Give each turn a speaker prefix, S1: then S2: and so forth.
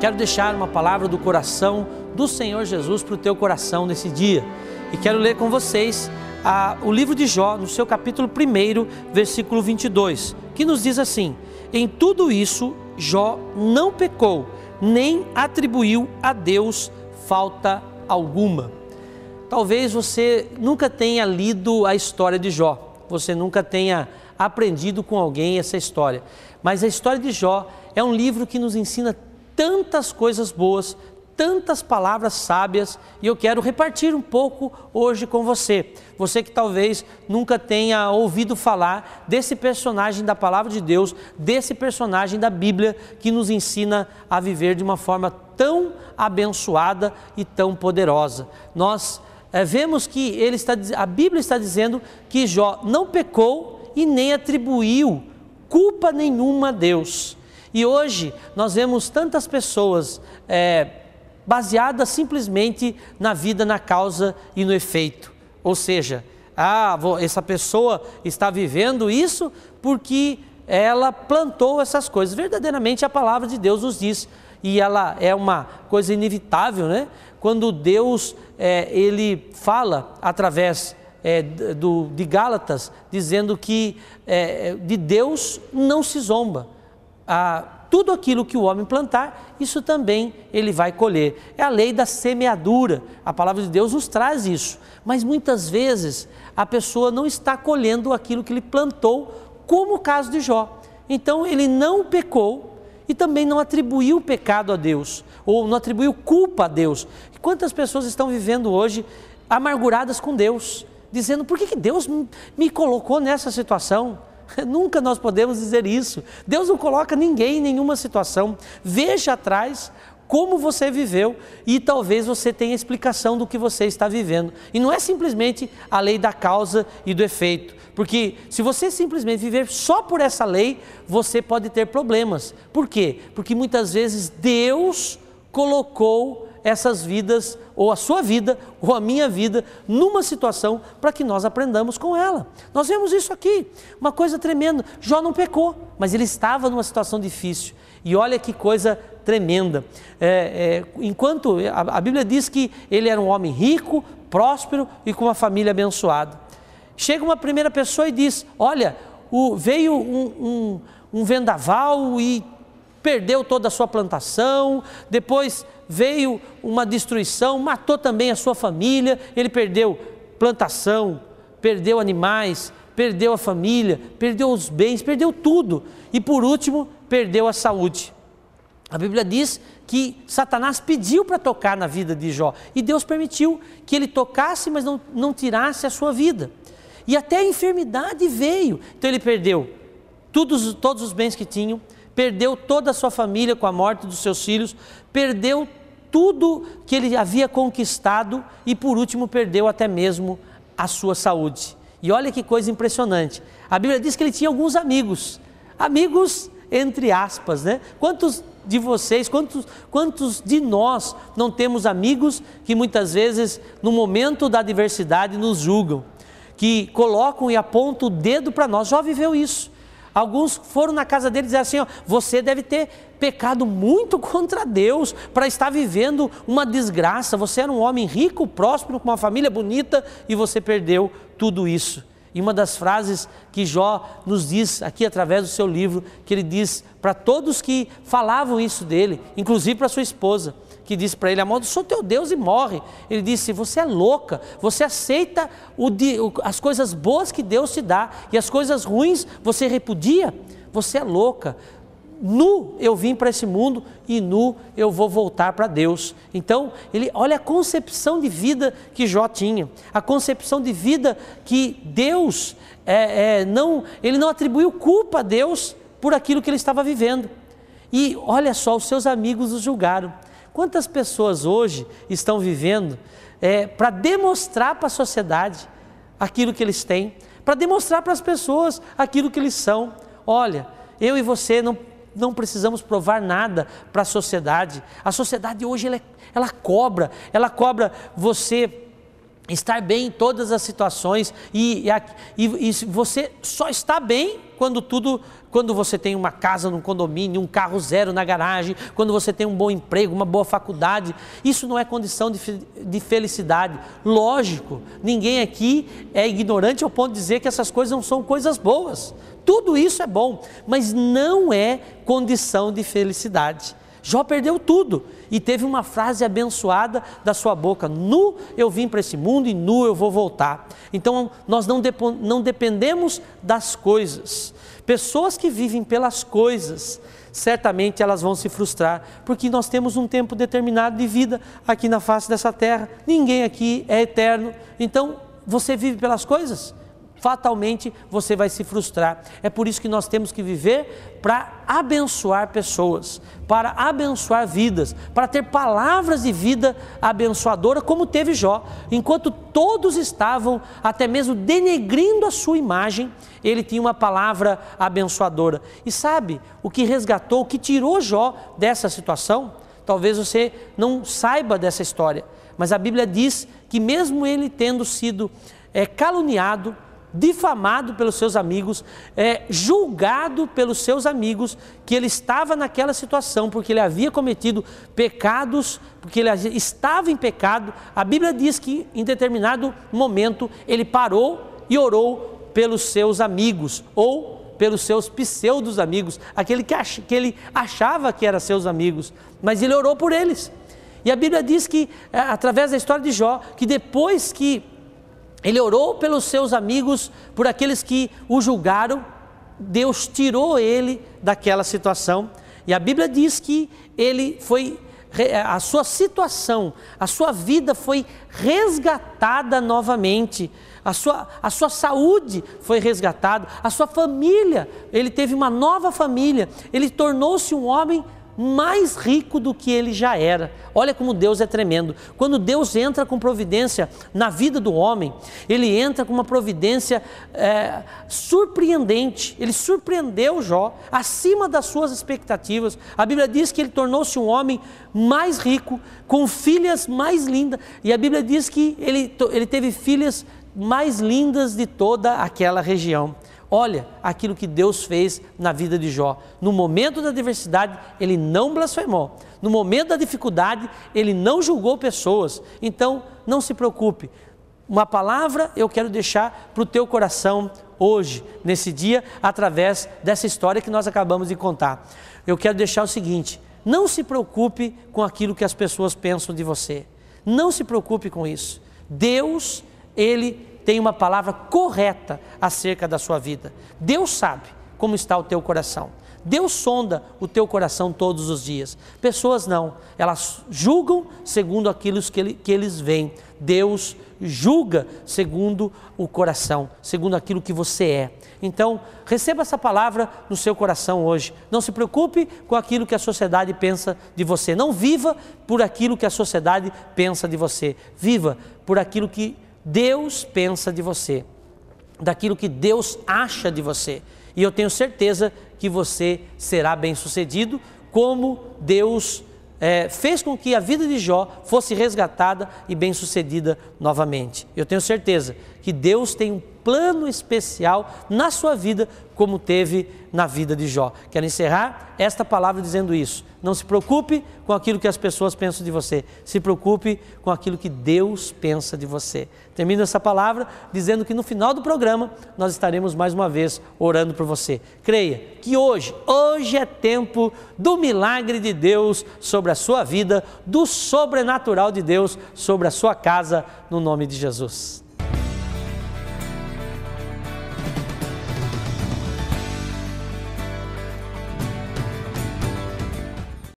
S1: quero deixar uma palavra do coração do Senhor Jesus para o teu coração nesse dia. E quero ler com vocês o livro de Jó, no seu capítulo 1, versículo 22, que nos diz assim: em tudo isso, Jó não pecou, nem atribuiu a Deus falta alguma. Talvez você nunca tenha lido a história de Jó, você nunca tenha aprendido com alguém essa história, mas a história de Jó é um livro que nos ensina tantas coisas boas, tantas palavras sábias, e eu quero repartir um pouco hoje com você. Você que talvez nunca tenha ouvido falar desse personagem da palavra de Deus, desse personagem da Bíblia que nos ensina a viver de uma forma tão abençoada e tão poderosa. Nós vemos que a Bíblia está dizendo que Jó não pecou e nem atribuiu culpa nenhuma a Deus. E hoje nós vemos tantas pessoas baseadas simplesmente na vida, na causa e no efeito. Ou seja, essa pessoa está vivendo isso porque ela plantou essas coisas. Verdadeiramente a palavra de Deus nos diz, e ela é uma coisa inevitável, né? Quando Deus ele fala através de Gálatas, dizendo que de Deus não se zomba. Tudo aquilo que o homem plantar, isso também ele vai colher. É a lei da semeadura, a palavra de Deus nos traz isso. Mas muitas vezes a pessoa não está colhendo aquilo que ele plantou, como o caso de Jó. Então ele não pecou e também não atribuiu pecado a Deus, ou não atribuiu culpa a Deus. Quantas pessoas estão vivendo hoje amarguradas com Deus, dizendo: por que Deus me colocou nessa situação? Nunca nós podemos dizer isso. Deus não coloca ninguém em nenhuma situação. Veja atrás como você viveu e talvez você tenha explicação do que você está vivendo. E não é simplesmente a lei da causa e do efeito, porque se você simplesmente viver só por essa lei, você pode ter problemas. Por quê? Porque muitas vezes Deus colocou essas vidas, ou a sua vida, ou a minha vida, numa situação para que nós aprendamos com ela. Nós vemos isso aqui, uma coisa tremenda. Jó não pecou, mas ele estava numa situação difícil. E olha que coisa tremenda. Enquanto a Bíblia diz que ele era um homem rico, próspero e com uma família abençoada. Chega uma primeira pessoa e diz: olha, veio um vendaval e perdeu toda a sua plantação, depois veio uma destruição, matou também a sua família, ele perdeu plantação, perdeu animais, perdeu a família, perdeu os bens, perdeu tudo e por último perdeu a saúde. A Bíblia diz que Satanás pediu para tocar na vida de Jó e Deus permitiu que ele tocasse, mas não tirasse a sua vida. E até a enfermidade veio, então ele perdeu todos os bens que tinham, perdeu toda a sua família com a morte dos seus filhos, perdeu tudo que ele havia conquistado e por último perdeu até mesmo a sua saúde. E olha que coisa impressionante, a Bíblia diz que ele tinha alguns amigos entre aspas, né? Quantos de vocês, quantos de nós não temos amigos que muitas vezes no momento da adversidade nos julgam, que colocam e apontam o dedo para nós? Jó viveu isso. Alguns foram na casa dele e disseram assim: ó, você deve ter pecado muito contra Deus para estar vivendo uma desgraça. Você era um homem rico, próspero, com uma família bonita e você perdeu tudo isso. E uma das frases que Jó nos diz aqui através do seu livro, que ele diz para todos que falavam isso dele, inclusive para sua esposa, que disse para ele: amaldiçoa teu Deus e morre. Ele disse: você é louca, você aceita as coisas boas que Deus te dá e as coisas ruins você repudia? Você é louca. Nu eu vim para esse mundo e nu eu vou voltar para Deus. Então, olha a concepção de vida que Jó tinha, a concepção de vida que Deus, ele não atribuiu culpa a Deus por aquilo que ele estava vivendo. E olha só, os seus amigos o julgaram. Quantas pessoas hoje estão vivendo para demonstrar para a sociedade aquilo que eles têm, para demonstrar para as pessoas aquilo que eles são? Olha, eu e você não precisamos provar nada para a sociedade. A sociedade hoje ela cobra você estar bem em todas as situações e você só está bem quando você tem uma casa num condomínio, um carro zero na garagem, quando você tem um bom emprego, uma boa faculdade, isso não é condição de felicidade. Lógico, ninguém aqui é ignorante ao ponto de dizer que essas coisas não são coisas boas. Tudo isso é bom, mas não é condição de felicidade. Jó perdeu tudo e teve uma frase abençoada da sua boca: nu eu vim para esse mundo e nu eu vou voltar. Então nós não dependemos das coisas. Pessoas que vivem pelas coisas, certamente elas vão se frustrar, porque nós temos um tempo determinado de vida aqui na face dessa terra. Ninguém aqui é eterno. Então você vive pelas coisas? Fatalmente você vai se frustrar. É por isso que nós temos que viver para abençoar pessoas, para abençoar vidas, para ter palavras de vida abençoadora, como teve Jó. Enquanto todos estavam até mesmo denegrindo a sua imagem, ele tinha uma palavra abençoadora. E sabe o que resgatou, o que tirou Jó dessa situação? Talvez você não saiba dessa história, mas a Bíblia diz que mesmo ele tendo sido caluniado, difamado pelos seus amigos, julgado pelos seus amigos, que ele estava naquela situação porque ele havia cometido pecados, porque ele estava em pecado. A Bíblia diz que em determinado momento ele parou e orou pelos seus amigos, ou pelos seus pseudos amigos, aquele que ele achava que eram seus amigos, mas ele orou por eles. E a Bíblia diz que, através da história de Jó, que depois que ele orou pelos seus amigos, por aqueles que o julgaram, Deus tirou ele daquela situação. E a Bíblia diz que a sua situação, a sua vida foi resgatada novamente, a sua saúde foi resgatada, a sua família, ele teve uma nova família, ele tornou-se um homem mais rico do que ele já era. Olha como Deus é tremendo. Quando Deus entra com providência na vida do homem, ele entra com uma providência surpreendente. Ele surpreendeu Jó acima das suas expectativas. A Bíblia diz que ele tornou-se um homem mais rico, com filhas mais lindas, e a Bíblia diz que ele teve filhas mais lindas de toda aquela região. Olha aquilo que Deus fez na vida de Jó. No momento da adversidade, ele não blasfemou. No momento da dificuldade, ele não julgou pessoas. Então, não se preocupe. Uma palavra eu quero deixar para o teu coração hoje, nesse dia, através dessa história que nós acabamos de contar. Eu quero deixar o seguinte: não se preocupe com aquilo que as pessoas pensam de você. Não se preocupe com isso. Deus, ele tem uma palavra correta acerca da sua vida. Deus sabe como está o teu coração. Deus sonda o teu coração todos os dias. Pessoas não, elas julgam segundo aquilo que eles veem. Deus julga segundo o coração, segundo aquilo que você é. Então, receba essa palavra no seu coração hoje. Não se preocupe com aquilo que a sociedade pensa de você. Não viva por aquilo que a sociedade pensa de você. Viva por aquilo que Deus pensa de você, daquilo que Deus acha de você. E eu tenho certeza que você será bem-sucedido, como Deus fez com que a vida de Jó fosse resgatada e bem-sucedida novamente. Eu tenho certeza que Deus tem um plano especial na sua vida, como teve na vida de Jó. Quero encerrar esta palavra dizendo isso: não se preocupe com aquilo que as pessoas pensam de você, se preocupe com aquilo que Deus pensa de você. Termino essa palavra dizendo que no final do programa nós estaremos mais uma vez orando por você. Creia que hoje é tempo do milagre de Deus sobre a sua vida, do sobrenatural de Deus sobre a sua casa, no nome de Jesus.